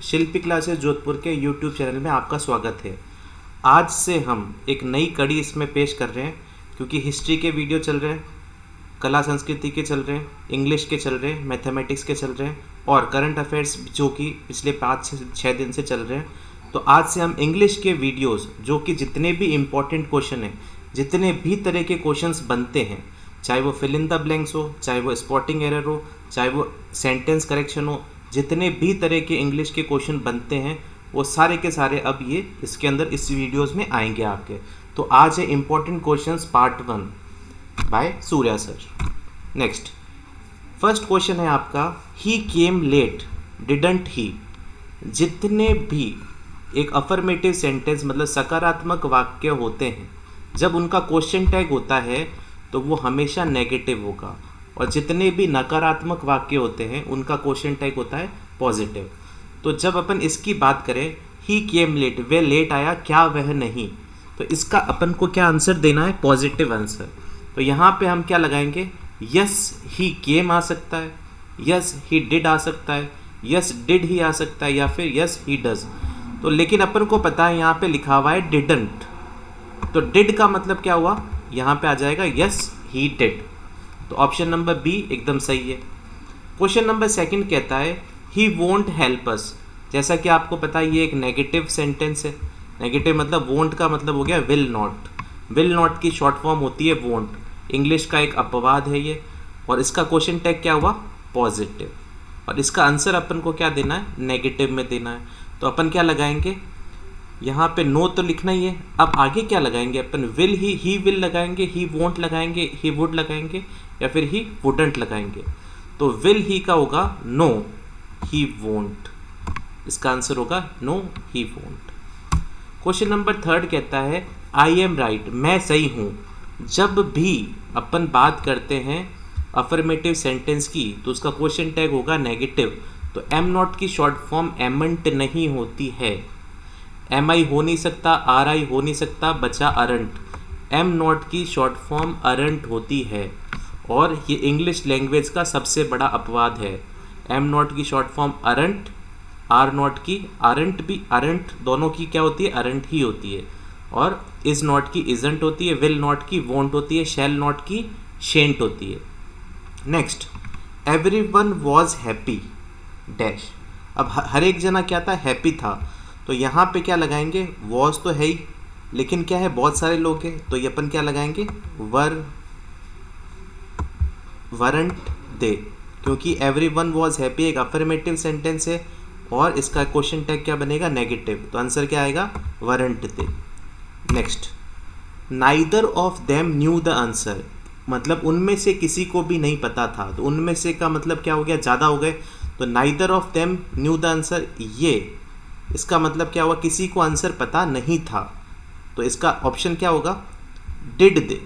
शिल्पी classes Jodhpur के YouTube channel में आपका स्वागत है। आज से हम एक नई कड़ी इसमें पेश कर रहे हैं, क्योंकि हिस्ट्री के वीडियो चल रहे हैं, कला संस्कृति के चल रहे हैं, इंग्लिश के चल रहे हैं, मैथमेटिक्स के चल रहे हैं और करंट अफेयर्स जो कि पिछले 5 से 6 दिन से चल रहे हैं। तो आज से हम इंग्लिश के वीडियोस जो कि जितने भी इम्पोर्टेंट क्वेश्चन हैं, जितने भी तरह के क्वेश्चंस बनते हैं, चाहे वो फिल इन द ब्लैंक्स हो, चाहे वो स्पॉटिंग एरर हो, चाहे वो सेंटेंस करेक्शन हो, जितने भी तरह के इंग्लिश के क्वेश्चन बनते हैं वो सारे के सारे अब ये इसके अंदर इस वीडियोस में आएंगे आपके। तो आज है important questions part 1 by Surya sir. Next first question है आपका, ही केम लेट डिडंट ही। जितने भी एक अफर्मेटिव सेंटेंस मतलब सकारात्मक वाक्य होते हैं, जब उनका क्वेश्चन टैग होता है तो वो हमेशा नेगेटिव होगा, और जितने भी नकारात्मक वाक्य होते हैं उनका क्वेश्चन टैग होता है पॉजिटिव। तो जब अपन इसकी बात करें, ही केम लेट, वह लेट आया क्या वह नहीं, तो इसका अपन को क्या आंसर देना है, पॉजिटिव आंसर। तो यहाँ पे हम क्या लगाएंगे, यस ही केम आ सकता है, यस ही डिड आ सकता है, यस डिड ही आ सकता है, या फिर यस ही डज। तो लेकिन अपन को पता है यहाँ पे लिखा हुआ है डिडंट, तो डिड का मतलब क्या हुआ, यहाँ पे आ जाएगा यस ही डिड। तो ऑप्शन नंबर बी एकदम सही है। क्वेश्चन नंबर 2 कहता है, ही वोंट हेल्प अस। जैसा कि आपको पता है ये एक नेगेटिव सेंटेंस है। नेगेटिव मतलब वोंट का मतलब हो गया विल नॉट। विल नॉट की शॉर्ट फॉर्म होती है वोंट। इंग्लिश का एक अपवाद है ये, और इसका क्वेश्चन टैग क्या हुआ, पॉजिटिव। और इसका आंसर अपन को क्या देना है, नेगेटिव में देना है। तो अपन क्या लगाएंगे, यहाँ पे नो तो लिखना ही है। अब आगे क्या लगाएंगे अपन, विल ही विल लगाएंगे, ही वोंट लगाएंगे, ही वुड लगाएंगे, या फिर ही वुडंट लगाएंगे। तो विल ही का होगा नो, ही वोंट। इसका आंसर होगा no, he won't. Question number 3 कहता है, आई एम राइट, मैं सही हूँ। जब भी अपन बात करते हैं अफर्मेटिव सेंटेंस की तो उसका क्वेश्चन टैग होगा नेगेटिव। तो एम नॉट की शॉर्ट फॉर्म एमंट नहीं होती है। एम आई हो नहीं सकता, आर आई हो नहीं सकता, बचा अरंट। एम नॉट की शॉर्ट फॉर्म अरंट होती है, और ये इंग्लिश लैंग्वेज का सबसे बड़ा अपवाद है। एम नॉट की short form aren't, are not की आरंट, भी अरंट दोनों की क्या होती है, अरंट ही होती है। और इज नॉट की इजंट होती है, विल नॉट की वोंट होती है, शैल नॉट की शेंट होती है। Next, everyone was happy dash. अब हर एक जना क्या था, हैप्पी था। तो यहाँ पे क्या लगाएंगे, वॉज तो है ही, लेकिन क्या है, बहुत सारे लोग हैं, तो ये अपन क्या लगाएंगे, वरंट दे, क्योंकि एवरीवन वॉज हैप्पी एक अफर्मेटिव सेंटेंस है और इसका क्वेश्चन टैग क्या बनेगा, नेगेटिव। तो आंसर क्या आएगा, weren't they. Next, neither of them new the answer, मतलब उनमें से किसी को भी नहीं पता था। तो उनमें से का मतलब क्या हो गया, ज़्यादा हो गए। तो neither of them new the answer, ये इसका मतलब क्या हुआ, किसी को आंसर पता नहीं था। तो इसका ऑप्शन क्या होगा, डिड दे,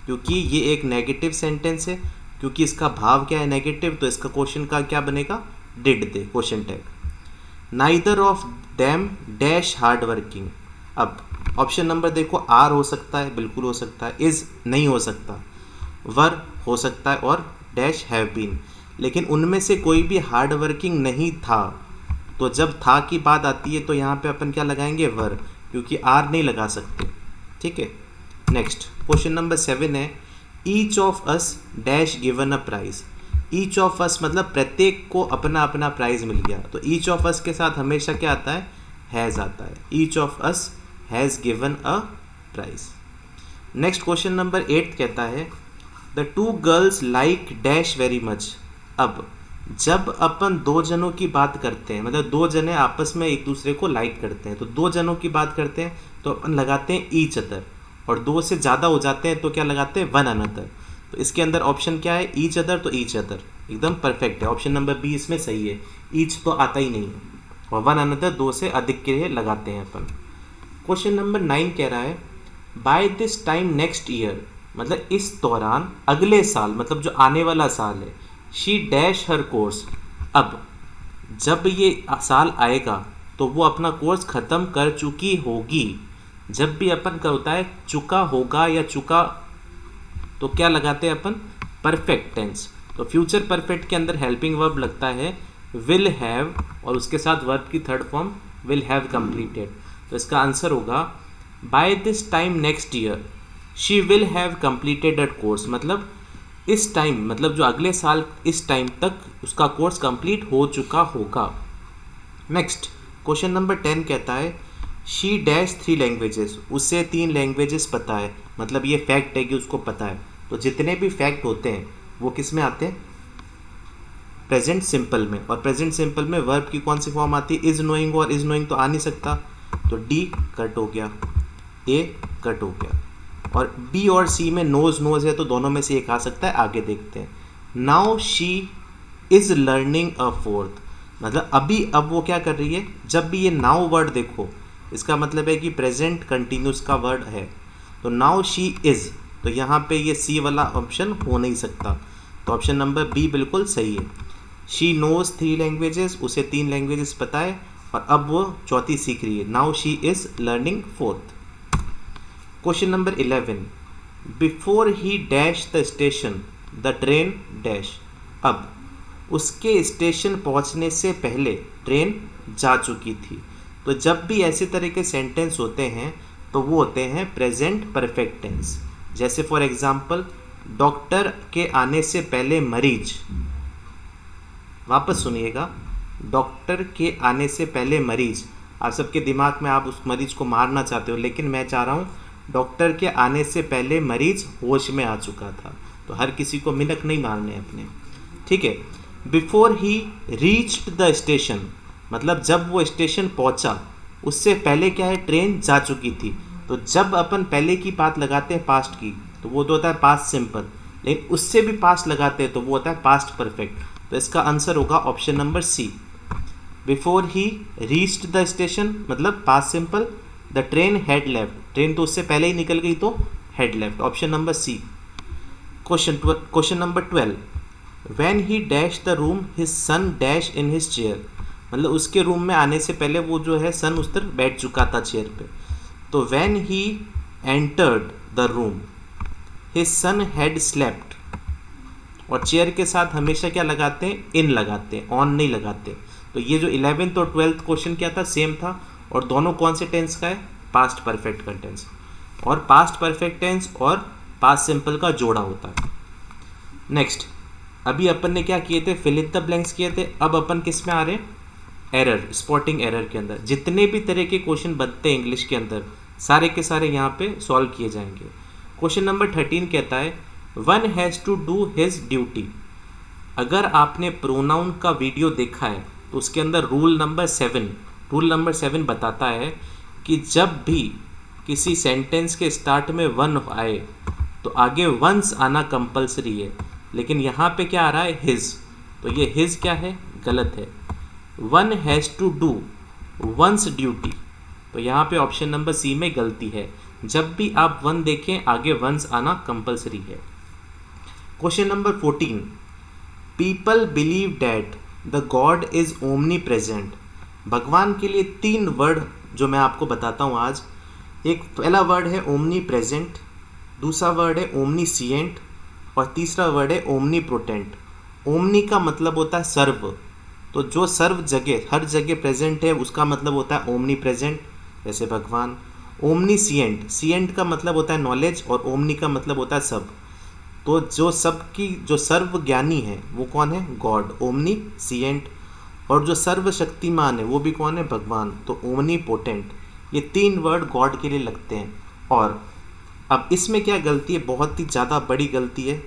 क्योंकि ये एक नेगेटिव सेंटेंस है, क्योंकि इसका भाव क्या है, नेगेटिव। तो इसका क्वेश्चन का क्या बनेगा, did they question tag. Neither of them dash hard working. अब ऑप्शन नंबर देखो, आर हो सकता है, बिल्कुल हो सकता है, इज नहीं हो सकता, वर हो सकता है, और डैश हैव बीन। लेकिन उनमें से कोई भी हार्ड वर्किंग नहीं था। तो जब था की बात आती है तो यहाँ पे अपन क्या लगाएंगे, वर, क्योंकि आर नहीं लगा सकते। ठीक है। नेक्स्ट क्वेश्चन नंबर 7 है, each of us dash given a prize. Each of us मतलब प्रत्येक को अपना अपना प्राइज मिल गया। तो ईच ऑफ अस के साथ हमेशा क्या आता है, हैज़ आता है। Each of us has given a prize. Next question number 8 कहता है, the 2 girls like dash very much. अब जब अपन 2 जनों की बात करते हैं, मतलब 2 जने आपस में एक दूसरे को लाइक करते हैं, तो 2 जनों की बात करते हैं तो अपन लगाते हैं ईच अदर, और 2 से ज़्यादा हो जाते हैं तो क्या लगाते हैं, वन अनदर। तो इसके अंदर ऑप्शन क्या है, ईच अदर। तो ईच अदर एकदम परफेक्ट है, ऑप्शन नंबर बी इसमें सही है। ईच तो आता ही नहीं है, और वन अनदर 2 से अधिक के लिए लगाते हैं अपन। क्वेश्चन नंबर 9 कह रहा है, by this time next year, मतलब इस दौरान अगले साल, मतलब जो आने वाला साल है, शी डैश हर कोर्स। अब जब ये साल आएगा तो वो अपना कोर्स ख़त्म कर चुकी होगी। जब भी अपन का होता है चुका होगा या चुका, तो क्या लगाते हैं अपन, परफेक्ट टेंस। तो फ्यूचर परफेक्ट के अंदर हेल्पिंग वर्ब लगता है विल हैव और उसके साथ वर्ब की third form will have completed. तो इसका आंसर होगा by this time next year she will have completed that course. मतलब इस टाइम, मतलब जो अगले साल इस टाइम तक उसका कोर्स कंप्लीट हो चुका होगा। नेक्स्ट क्वेश्चन नंबर 10 कहता है शी डैश 3 लैंग्वेजेस, उसे 3 लैंग्वेजेस पता है। मतलब ये फैक्ट है कि उसको पता है। तो जितने भी फैक्ट होते हैं वो किस में आते हैं? प्रेजेंट सिंपल में। और प्रेजेंट सिंपल में वर्ब की कौन सी फॉर्म आती है? इज नोइंग, और इज नोइंग तो आ नहीं सकता, तो डी कट हो गया, ए कट हो गया। और बी और सी में नोज नोज है तो दोनों में से एक आ सकता है। आगे देखते हैं। Now she is learning a fourth, मतलब अभी, अब वो क्या कर रही है? जब भी ये नाउ वर्ड देखो इसका मतलब है कि प्रेजेंट कंटिन्यूस का वर्ड है। तो नाउ शी इज, तो यहाँ पे ये सी वाला ऑप्शन हो नहीं सकता। तो ऑप्शन नंबर बी बिल्कुल सही है। शी नोज 3 लैंग्वेजेस, उसे 3 लैंग्वेजेस पता है और अब वो चौथी सीख रही है। Now she is learning fourth. Question number 11 before he dash the station the train dash. अब उसके स्टेशन पहुंचने से पहले ट्रेन जा चुकी थी। तो जब भी ऐसे तरह के सेंटेंस होते हैं तो वो होते हैं प्रेजेंट परफेक्ट टेंस। जैसे फॉर एग्जांपल डॉक्टर के आने से पहले मरीज, वापस सुनिएगा, डॉक्टर के आने से पहले मरीज। आप सबके दिमाग में आप उस मरीज को मारना चाहते हो, लेकिन मैं चाह रहा हूँ डॉक्टर के आने से पहले मरीज होश में आ चुका था। तो हर किसी को मिनक नहीं मारने अपने, ठीक है। Before he reached the station, मतलब जब वो स्टेशन पहुंचा उससे पहले क्या है? ट्रेन जा चुकी थी। तो जब अपन पहले की बात लगाते हैं पास्ट की तो वो तो होता है पास्ट सिंपल, लेकिन उससे भी पास्ट लगाते हैं तो वो होता है पास्ट परफेक्ट। तो इसका आंसर होगा option number C. Before he reached the station मतलब past simple, the train had left, train तो उससे पहले ही निकल गई तो had left, option number C. Question number 12 when he dash the room his son dash in his chair, मतलब उसके रूम में आने से पहले वो जो है सन उस तरफ बैठ चुका था चेयर पे। तो when he entered the room his sun had slept, और चेयर के साथ हमेशा क्या लगाते हैं? इन लगाते हैं, ऑन नहीं लगाते। तो ये जो 11th और 12th क्वेश्चन क्या था? सेम था। और दोनों कौन से टेंस का है? पास्ट परफेक्ट का टेंस। और पास्ट परफेक्ट टेंस और पास्ट सिंपल का जोड़ा होता है। नेक्स्ट, अभी अपन ने क्या किए थे? फिल इन द ब्लैंक्स किए थे। अब अपन किस में आ रहे हैं? एरर, स्पॉटिंग एरर के अंदर। जितने भी तरह के क्वेश्चन बनते हैं इंग्लिश के अंदर सारे के सारे यहाँ पे सॉल्व किए जाएंगे। क्वेश्चन नंबर 13 कहता है one has to do his duty. अगर आपने प्रोनाउन का वीडियो देखा है तो उसके अंदर रूल नंबर 7 बताता है कि जब भी किसी सेंटेंस के स्टार्ट में वन आए तो आगे वंस आना कंपलसरी है। लेकिन यहाँ पे क्या आ रहा है? हिज। तो ये हिज क्या है? गलत है। One has to do one's duty, तो यहाँ पे ऑप्शन नंबर सी में गलती है। जब भी आप वन देखें आगे वंस आना कंपलसरी है। Question number 14 people believe that the God is omni present. भगवान के लिए 3 वर्ड जो मैं आपको बताता हूँ आज। एक पहला वर्ड है ओमनी प्रेजेंट, दूसरा वर्ड है ओमनी सिएंट और तीसरा वर्ड है ओमनी प्रोटेंट। ओमनी का मतलब होता है सर्व, तो जो सर्व जगह, हर जगह प्रेजेंट है उसका मतलब होता है ओमनी प्रेजेंट, जैसे भगवान। ओमनी सिएंट, सिएंट का मतलब होता है नॉलेज और ओमनी का मतलब होता है सब। तो जो सबकी, जो सर्व ज्ञानी है वो कौन है? God, omniscient. और जो सर्वशक्तिमान है वो भी कौन है? भगवान, तो ओमनी पोटेंट। ये 3 वर्ड गॉड के लिए लगते हैं। और अब इसमें क्या गलती है? बहुत ही ज़्यादा बड़ी गलती है।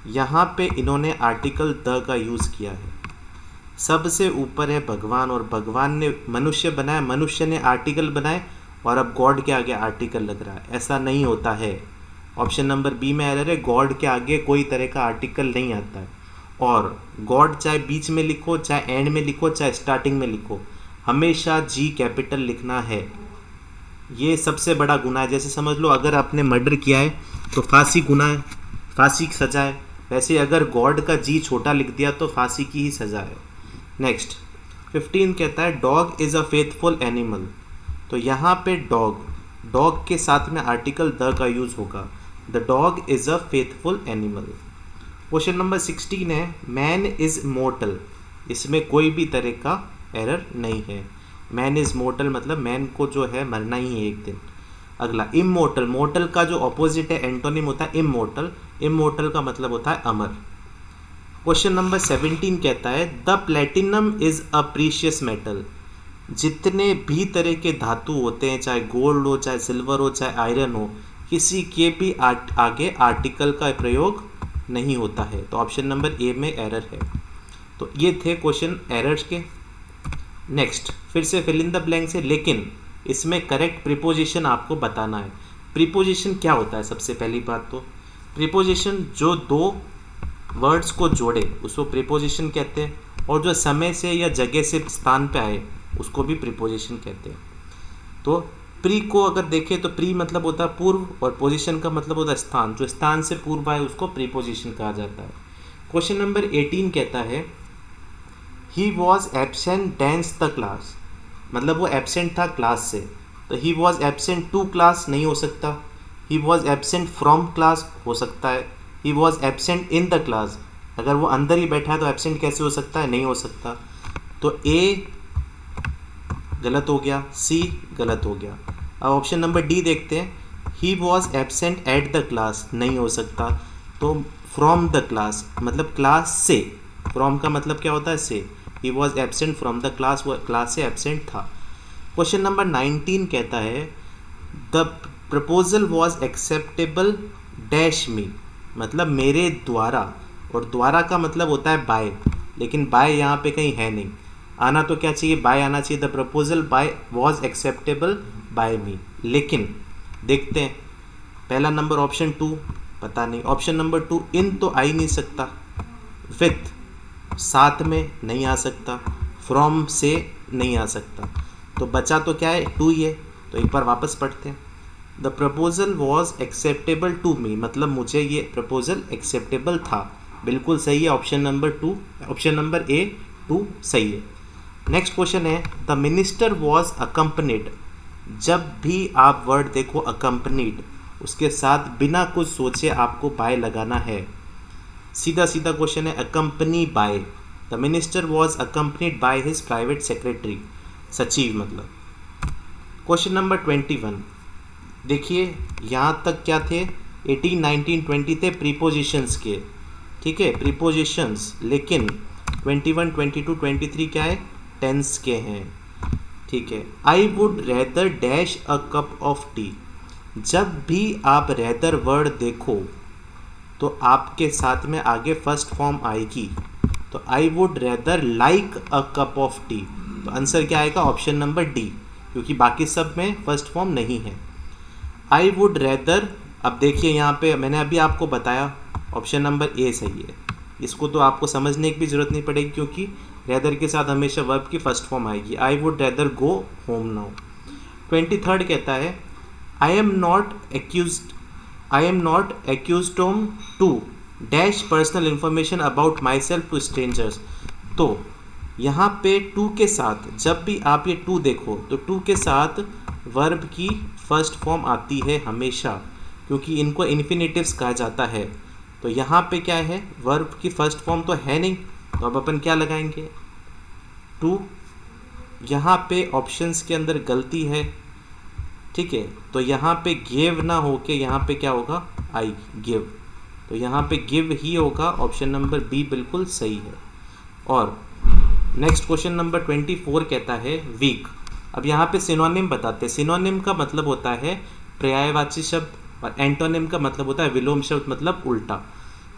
यहाँ पे इन्होंने आर्टिकल द का यूज़ किया है। सबसे ऊपर है भगवान और भगवान ने मनुष्य बनाया, मनुष्य ने आर्टिकल बनाए और अब गॉड के आगे आर्टिकल लग रहा है। ऐसा नहीं होता है। ऑप्शन नंबर बी में एरर है। गॉड के आगे कोई तरह का आर्टिकल नहीं आता है। और गॉड चाहे बीच में लिखो, चाहे एंड में लिखो, चाहे स्टार्टिंग में लिखो, हमेशा जी कैपिटल लिखना है। ये सबसे बड़ा गुनाह है। जैसे समझ लो अगर आपने मर्डर किया है तो फांसी गुनाह है, फांसी की सज़ा है। वैसे अगर गॉड का जी छोटा लिख दिया तो फांसी की ही सज़ा है। नेक्स्ट 15 कहता है dog is a faithful animal. तो यहाँ पे डॉग के साथ में आर्टिकल द का यूज़ होगा। The dog is a faithful animal. Question number 16 है मैन इज़ इमोर्टल। इसमें कोई भी तरह का एरर नहीं है। मैन इज़ मोर्टल मतलब मैन को जो है मरना ही है एक दिन। अगला इमोर्टल, मोर्टल का जो ऑपोजिट है एंटोनिम होता है इमोर्टल, इमोर्टल का मतलब होता है अमर। क्वेश्चन नंबर 17 कहता है the platinum is a precious metal. जितने भी तरह के धातु होते हैं, चाहे गोल्ड हो, चाहे सिल्वर हो, चाहे आयरन हो, किसी के भी आगे आर्टिकल का प्रयोग नहीं होता है। तो ऑप्शन नंबर ए में एरर है। तो ये थे क्वेश्चन एरर्स के। नेक्स्ट फिर से फिल इन द ब्लैंक से, लेकिन इसमें करेक्ट प्रीपोजिशन आपको बताना है। प्रीपोजिशन क्या होता है? सबसे पहली बात तो प्रीपोजिशन जो दो वर्ड्स को जोड़े उसको प्रीपोजिशन कहते हैं, और जो समय से या जगह से स्थान पे आए उसको भी प्रीपोजिशन कहते हैं। तो प्री को अगर देखें तो प्री मतलब होता है पूर्व, और पोजीशन का मतलब होता है स्थान। जो स्थान से पूर्व आए उसको प्रीपोजिशन कहा जाता है। क्वेश्चन नंबर 18 कहता है he was absent dense the class, मतलब वो एब्सेंट था क्लास से। तो he was absent to class नहीं हो सकता, he was absent from class हो सकता है, ही वॉज एब्सेंट इन ड क्लास, अगर वो अंदर ही बैठा है तो एब्सेंट कैसे हो सकता है? नहीं हो सकता। तो ए गलत हो गया, सी गलत हो गया। अब ऑप्शन नंबर डी देखते हैं, ही was absent at the class नहीं हो सकता। तो फ्रॉम द क्लास मतलब क्लास से, फ्रॉम का मतलब क्या होता है? से। ही was absent from the class, वो क्लास से एब्सेंट था। क्वेश्चन नंबर 19 कहता है the proposal was acceptable dash मी, मतलब मेरे द्वारा, और द्वारा का मतलब होता है बाय, लेकिन बाय यहाँ पे कहीं है नहीं, आना तो क्या चाहिए? बाय आना चाहिए। The proposal by was acceptable by me. लेकिन देखते हैं, पहला नंबर ऑप्शन 2 पता नहीं, ऑप्शन नंबर 2 इन तो आ ही नहीं सकता, विथ साथ में नहीं आ सकता, फ्रॉम से नहीं आ सकता, तो बचा तो क्या है? 2 ही है। तो एक बार वापस पढ़ते हैं। The proposal was acceptable to me, मतलब मुझे ये प्रपोजल एक्सेप्टेबल था, बिल्कुल सही है। Option number 2, option number A 2 सही है। नेक्स्ट क्वेश्चन है द मिनिस्टर वॉज अकम्पनीड। जब भी आप वर्ड देखो अकम्पनीड, उसके साथ बिना कुछ सोचे आपको बाय लगाना है। सीधा सीधा क्वेश्चन है, accompany by. The minister was accompanied by his private secretary, सचिव मतलब। क्वेश्चन नंबर 21 देखिए, यहाँ तक क्या थे? 18, 19, 20 थे प्रीपोजिशंस के, ठीक है, प्रीपोजिशंस। लेकिन 21, 22, 23 क्या है? टेंस के हैं, ठीक है। आई would rather dash a cup of T. जब भी आप रेदर वर्ड देखो तो आपके साथ में आगे फर्स्ट फॉर्म आएगी। तो आई would rather like a cup of T, तो आंसर क्या आएगा? ऑप्शन नंबर डी, क्योंकि बाकी सब में फर्स्ट फॉर्म नहीं है। आई वुड रेदर, अब देखिए यहाँ पे मैंने अभी आपको बताया ऑप्शन नंबर ए सही है, इसको तो आपको समझने की भी ज़रूरत नहीं पड़ेगी, क्योंकि रेदर के साथ हमेशा वर्ब की फर्स्ट फॉर्म आएगी। I would rather go home now. 23 कहता है I am not accused to dash personal information about myself to strangers. तो यहाँ पे टू के साथ, जब भी आप ये टू देखो तो टू के साथ वर्ब की फर्स्ट फॉर्म आती है हमेशा, क्योंकि इनको इन्फिनेटिव्स कहा जाता है। तो यहाँ पे क्या है? वर्ब की फर्स्ट फॉर्म तो है नहीं, तो अब अपन क्या लगाएंगे? टू। यहाँ पे ऑप्शंस के अंदर गलती है, ठीक है, तो यहाँ पे गिव ना होके यहाँ पे क्या होगा? आई, गिव। तो यहाँ पे गिव ही होगा, ऑप्शन नंबर बी बिल्कुल सही है। और नेक्स्ट क्वेश्चन नंबर 24 कहता है वीक। अब यहाँ पे सिनोनिम बताते हैं। सिनोनिम का मतलब होता है पर्यायवाची शब्द, और एंटोनिम का मतलब होता है विलोम शब्द, मतलब उल्टा।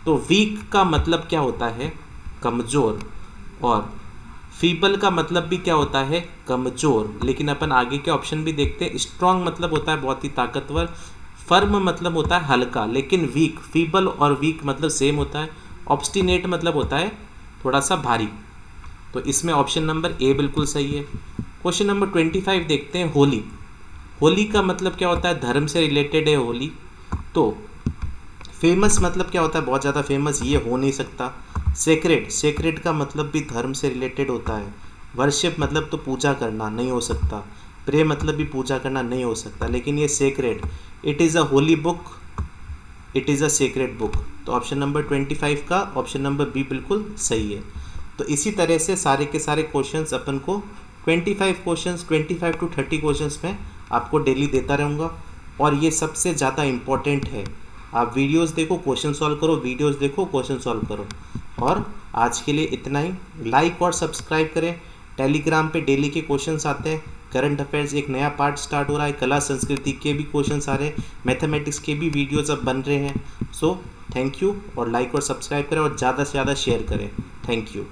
तो वीक का मतलब क्या होता है? कमज़ोर। और फीबल का मतलब भी क्या होता है? कमज़ोर। लेकिन अपन आगे के ऑप्शन भी देखते हैं। स्ट्रॉन्ग मतलब होता है बहुत ही ताकतवर, फर्म मतलब होता है हल्का, लेकिन वीक, फीबल और वीक मतलब सेम होता है। ऑब्स्टिनेट मतलब होता है थोड़ा सा भारी। तो इसमें ऑप्शन नंबर ए बिल्कुल सही है। क्वेश्चन नंबर 25 देखते हैं होली। होली का मतलब क्या होता है? धर्म से रिलेटेड है होली। तो फेमस मतलब क्या होता है? बहुत ज़्यादा फेमस, ये हो नहीं सकता। सेक्रेड, सेक्रेड का मतलब भी धर्म से रिलेटेड होता है। वर्शिप मतलब तो पूजा करना, नहीं हो सकता। प्रे मतलब भी पूजा करना, नहीं हो सकता। लेकिन ये sacred, it is a Holi book, it is a sacred book. तो ऑप्शन नंबर 25 का ऑप्शन नंबर बी बिल्कुल सही है। तो इसी तरह से सारे के सारे क्वेश्चंस अपन को 25 क्वेश्चंस 25 to 30 क्वेश्चंस में आपको डेली देता रहूँगा। और ये सबसे ज़्यादा इम्पोर्टेंट है, आप वीडियोस देखो क्वेश्चन सॉल्व करो, वीडियोस देखो क्वेश्चन सॉल्व करो। और आज के लिए इतना ही। लाइक और सब्सक्राइब करें। टेलीग्राम पे डेली के क्वेश्चंस आते हैं। करंट अफेयर्स एक नया पार्ट स्टार्ट हो रहा है, कला संस्कृति के भी क्वेश्चंस आ रहे हैं, मैथमेटिक्स के भी वीडियोस अब बन रहे हैं। सो थैंक यू, और लाइक और सब्सक्राइब करें और ज़्यादा से ज़्यादा शेयर करें। Thank you.